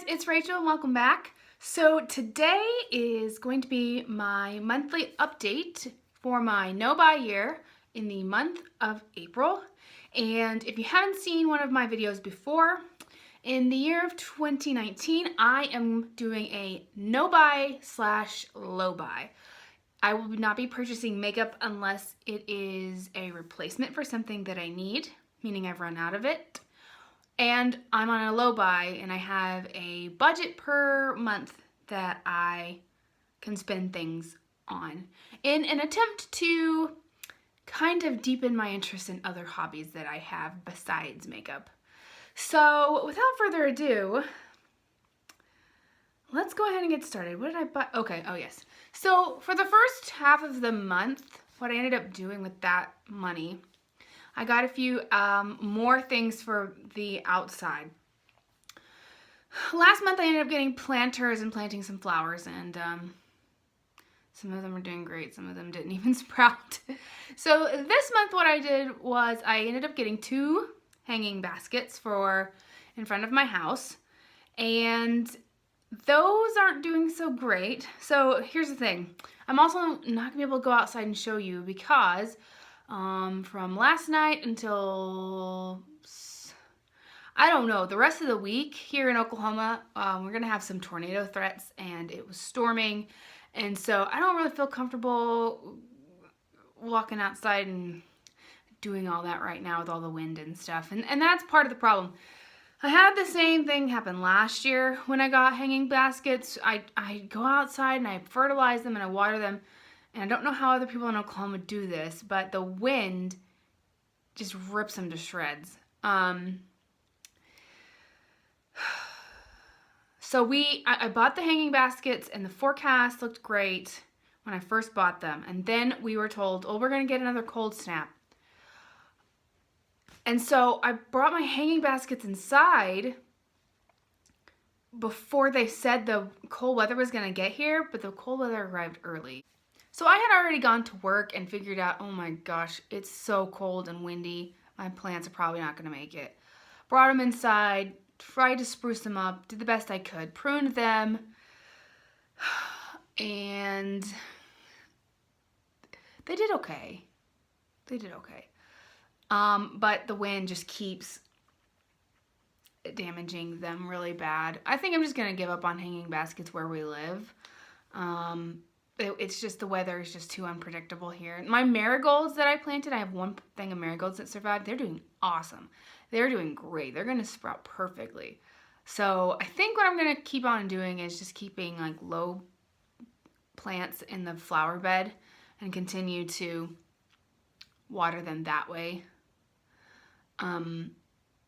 guys, it's Rachel and welcome back. So today is going to be my monthly update for my no-buy year in the month of April. And if you haven't seen one of my videos before, in the year of 2019, I am doing a no-buy / low-buy. I will not be purchasing makeup unless it is a replacement for something that I need, meaning I've run out of it. And I'm on a low buy and I have a budget per month that I can spend things on in an attempt to kind of deepen my interest in other hobbies that I have besides makeup. So without further ado, let's go ahead and get started. What did I buy? Okay, oh yes. So for the first half of the month, what I ended up doing with that money, I got a few more things for the outside. Last month I ended up getting planters and planting some flowers, and some of them are doing great, some of them didn't even sprout. So this month what I did was I ended up getting 2 hanging baskets for in front of my house, and those aren't doing so great. So here's the thing, I'm also not gonna be able to go outside and show you because from last night until, I don't know, the rest of the week here in Oklahoma, we're gonna have some tornado threats, and it was storming, and so I don't really feel comfortable walking outside and doing all that right now with all the wind and stuff, and that's part of the problem. I had the same thing happen last year when I got hanging baskets. I go outside and I fertilize them and I water them, and I don't know how other people in Oklahoma do this, but the wind just rips them to shreds. So I bought the hanging baskets, and the forecast looked great when I first bought them. And then we were told, oh, we're going to get another cold snap. And so I brought my hanging baskets inside before they said the cold weather was going to get here, but the cold weather arrived early. So I had already gone to work and figured out, oh my gosh, it's so cold and windy. My plants are probably not going to make it. Brought them inside, tried to spruce them up, did the best I could, pruned them, and they did okay. They did okay. But the wind just keeps damaging them really bad. I think I'm just going to give up on hanging baskets where we live. It's just the weather is just too unpredictable here. My marigolds that I planted, I have one thing of marigolds that survived. They're doing awesome. They're doing great. They're going to sprout perfectly. So I think what I'm going to keep on doing is just keeping like low plants in the flower bed and continue to water them that way. And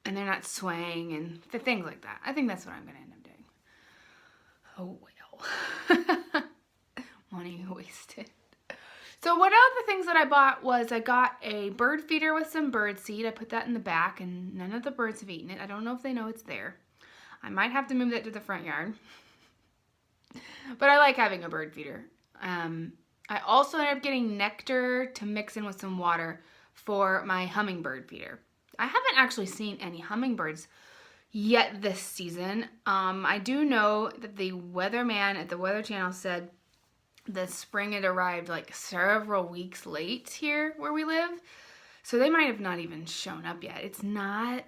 they're not swaying and things like that. I think that's what I'm going to end up doing. Oh well. Money wasted. So one of the things that I bought was I got a bird feeder with some bird seed. I put that in the back, and none of the birds have eaten it. I don't know if they know it's there. I might have to move that to the front yard. But I like having a bird feeder. I also ended up getting nectar to mix in with some water for my hummingbird feeder. I haven't actually seen any hummingbirds yet this season. I do know that the weatherman at the Weather Channel said the spring had arrived like several weeks late here where we live. So they might have not even shown up yet. It's not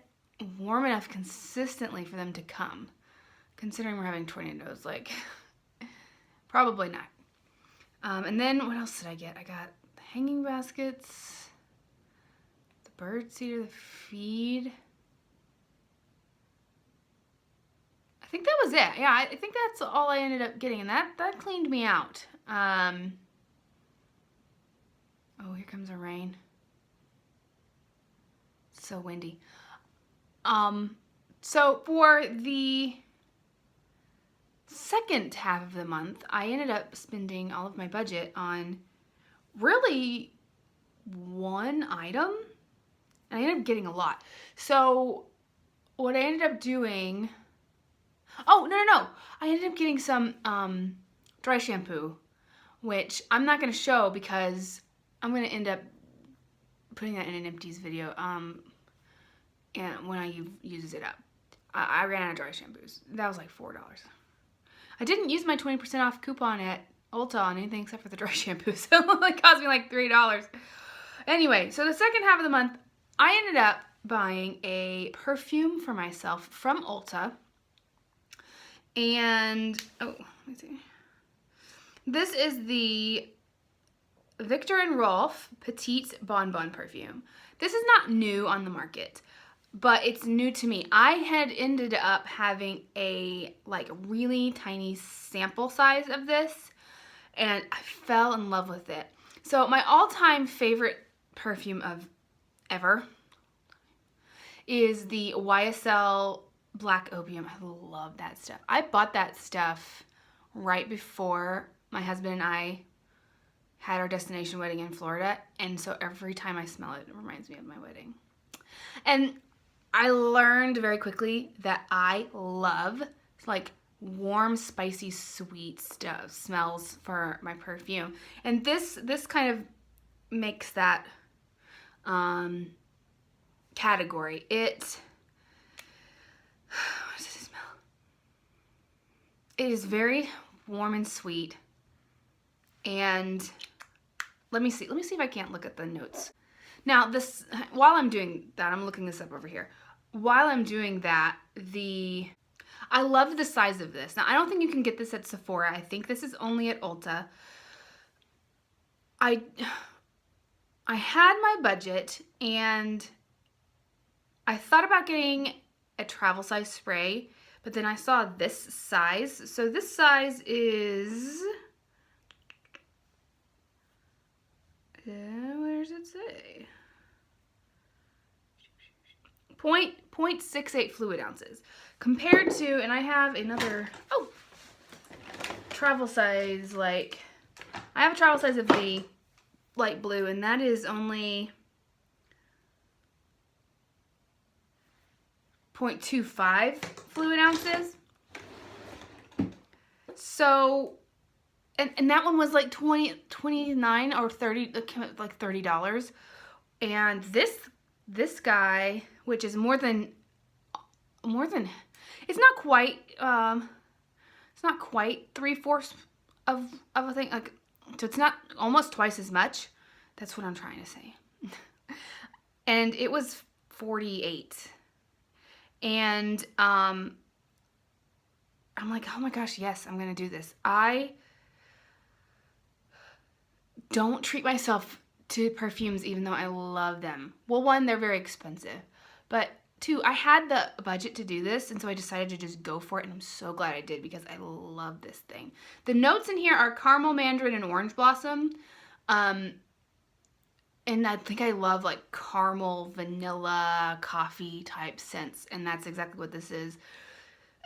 warm enough consistently for them to come. Considering we're having tornadoes, like, probably not. And then what else did I get? I got the hanging baskets, the bird seeder, the feed. I think that was it. Yeah, I think that's all I ended up getting, and that cleaned me out. Oh, here comes the rain. It's so windy. So for the second half of the month, I ended up spending all of my budget on really one item, and I ended up getting a lot. So what I ended up doing, oh, no. I ended up getting some dry shampoo, which I'm not going to show because I'm going to end up putting that in an empties video and when I uses it up. I ran out of dry shampoos. That was like $4. I didn't use my 20% off coupon at Ulta on anything except for the dry shampoo, so it only cost me like $3. Anyway, so the second half of the month, I ended up buying a perfume for myself from Ulta. And, oh, let me see. This is the Viktor and Rolf Petite Bonbon perfume. This is not new on the market, but it's new to me. I had ended up having a like really tiny sample size of this, and I fell in love with it. So my all-time favorite perfume of ever is the YSL Black Opium. I love that stuff. I bought that stuff right before my husband and I had our destination wedding in Florida, and so every time I smell it, it reminds me of my wedding. And I learned very quickly that I love like warm, spicy, sweet stuff, smells for my perfume. And this kind of makes that category. What does it smell? It is very warm and sweet. And let me see if I can't look at the notes. Now this, while I'm doing that, I'm looking this up over here. While I'm doing that, I love the size of this. Now I don't think you can get this at Sephora. I think this is only at Ulta. I had my budget and I thought about getting a travel size spray, but then I saw this size. So this size is, where does it say? 0.68 fluid ounces compared to, and I have another, travel size, like, I have a travel size of the light blue, and that is only 0.25 fluid ounces. So, and that one was like 29 or 30, like $30. And this guy, which is more than, it's not quite 3/4 of a thing, like, so it's not almost twice as much. That's what I'm trying to say. And it was 48. And I'm like, oh my gosh, yes, I'm gonna do this. I don't treat myself to perfumes even though I love them. Well, one, they're very expensive, but two, I had the budget to do this, and so I decided to just go for it, and I'm so glad I did because I love this thing. The notes in here are caramel, mandarin, and orange blossom. And I think I love like caramel, vanilla, coffee type scents, and that's exactly what this is.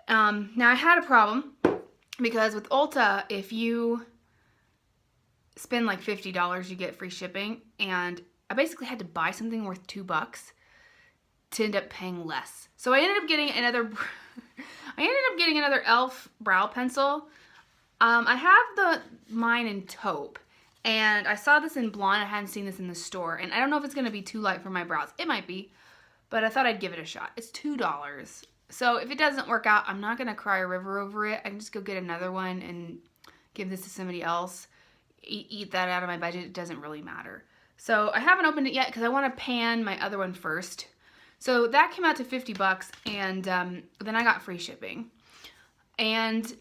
Now I had a problem because with Ulta, if you spend like $50, you get free shipping, and I basically had to buy something worth $2 to end up paying less. So I ended up getting another e.l.f. brow pencil. I have mine in taupe. And I saw this in blonde. I hadn't seen this in the store. And I don't know if it's going to be too light for my brows. It might be. But I thought I'd give it a shot. It's $2. So if it doesn't work out, I'm not going to cry a river over it. I can just go get another one and give this to somebody else. Eat that out of my budget. It doesn't really matter. So I haven't opened it yet because I want to pan my other one first. So that came out to $50. And then I got free shipping. And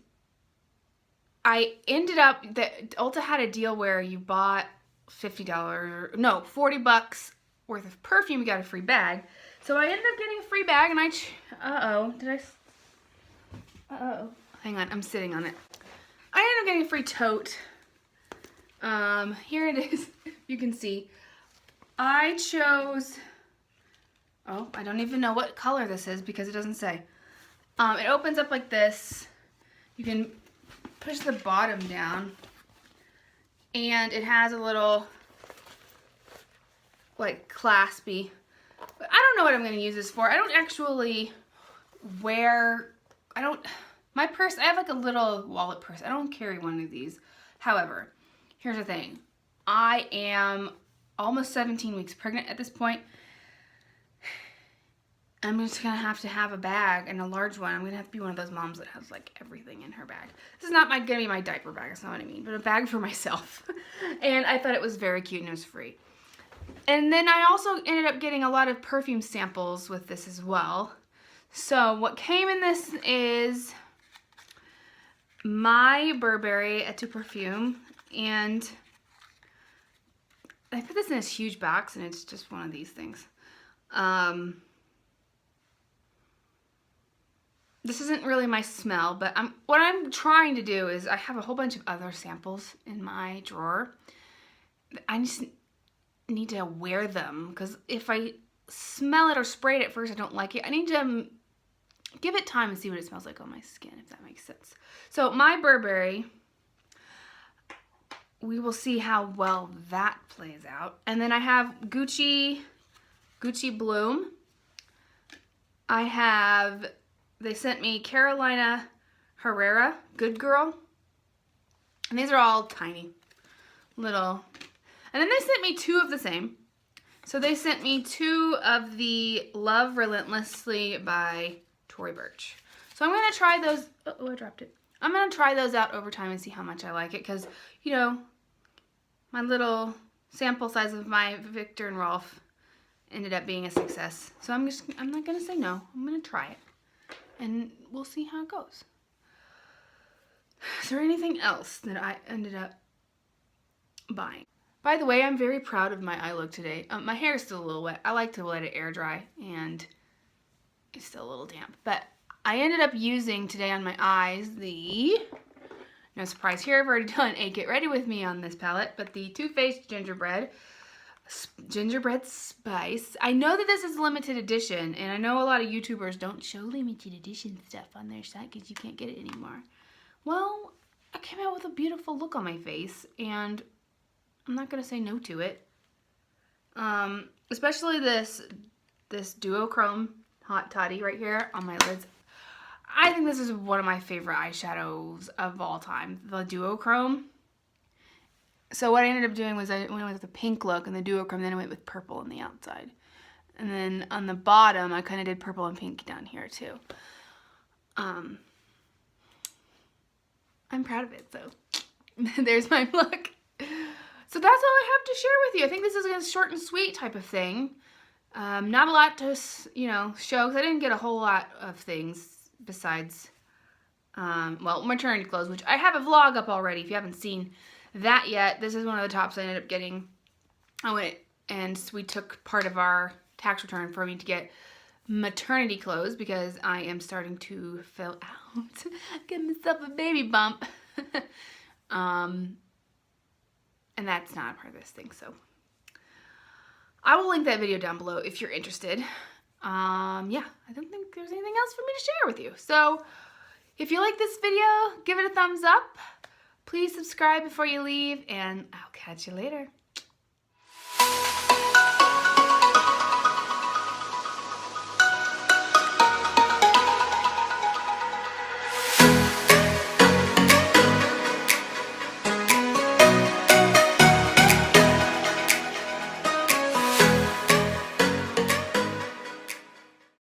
I ended up, Ulta had a deal where you bought $40 worth of perfume, you got a free bag. So I ended up getting a free bag, and hang on, I'm sitting on it. I ended up getting a free tote. Here it is, you can see. I chose, I don't even know what color this is because it doesn't say. It opens up like this. You can push the bottom down, and it has a little like claspy, but I don't know what I'm going to use this for. I don't actually my purse, I have like a little wallet purse. I don't carry one of these. However, here's the thing. I am almost 17 weeks pregnant at this point. I'm just gonna have to have a bag, and a large one. I'm gonna have to be one of those moms that has like everything in her bag. This is not gonna be my diaper bag, that's not what I mean, but a bag for myself. And I thought it was very cute and it was free. And then I also ended up getting a lot of perfume samples with this as well. So what came in this is my Burberry Eau de Perfume, and I put this in this huge box, and it's just one of these things. This isn't really my smell, but what I'm trying to do is I have a whole bunch of other samples in my drawer. I just need to wear them, because if I smell it or spray it at first, I don't like it. I need to give it time and see what it smells like on my skin, if that makes sense. So my Burberry, we will see how well that plays out. And then I have Gucci Bloom. I have, they sent me Carolina Herrera Good Girl. And these are all tiny, little. And then they sent me 2 of the same. So they sent me 2 of the Love Relentlessly by Tory Burch. So I'm going to try those. Oh, I dropped it. I'm going to try those out over time and see how much I like it. Because, you know, my little sample size of my Victor and Rolf ended up being a success. So I'm not going to say no. I'm going to try it. And we'll see how it goes. Is there anything else that I ended up buying? By the way, I'm very proud of my eye look today. My hair is still a little wet. I like to let it air dry, and it's still a little damp. But I ended up using today on my eyes no surprise here, I've already done a Get Ready With Me on this palette, but the Too Faced Gingerbread Spice. I know that this is limited edition, and I know a lot of YouTubers don't show limited edition stuff on their site because you can't get it anymore. Well, I came out with a beautiful look on my face, and I'm not going to say no to it. Especially this duochrome hot toddy right here on my lids. I think this is one of my favorite eyeshadows of all time, the duochrome. So what I ended up doing was I went with the pink look and the duochrome, then I went with purple on the outside. And then on the bottom, I kind of did purple and pink down here too. I'm proud of it, so there's my look. So that's all I have to share with you. I think this is a short and sweet type of thing. Not a lot to, show, because I didn't get a whole lot of things besides, well, maternity clothes, which I have a vlog up already if you haven't seen that yet. This is one of the tops I ended up getting. I went and we took part of our tax return for me to get maternity clothes because I am starting to fill out. Get myself a baby bump. And that's not a part of this thing, so I will link that video down below if you're interested. Yeah, I don't think there's anything else for me to share with you. So if you like this video, give it a thumbs up. Please subscribe before you leave, and I'll catch you later.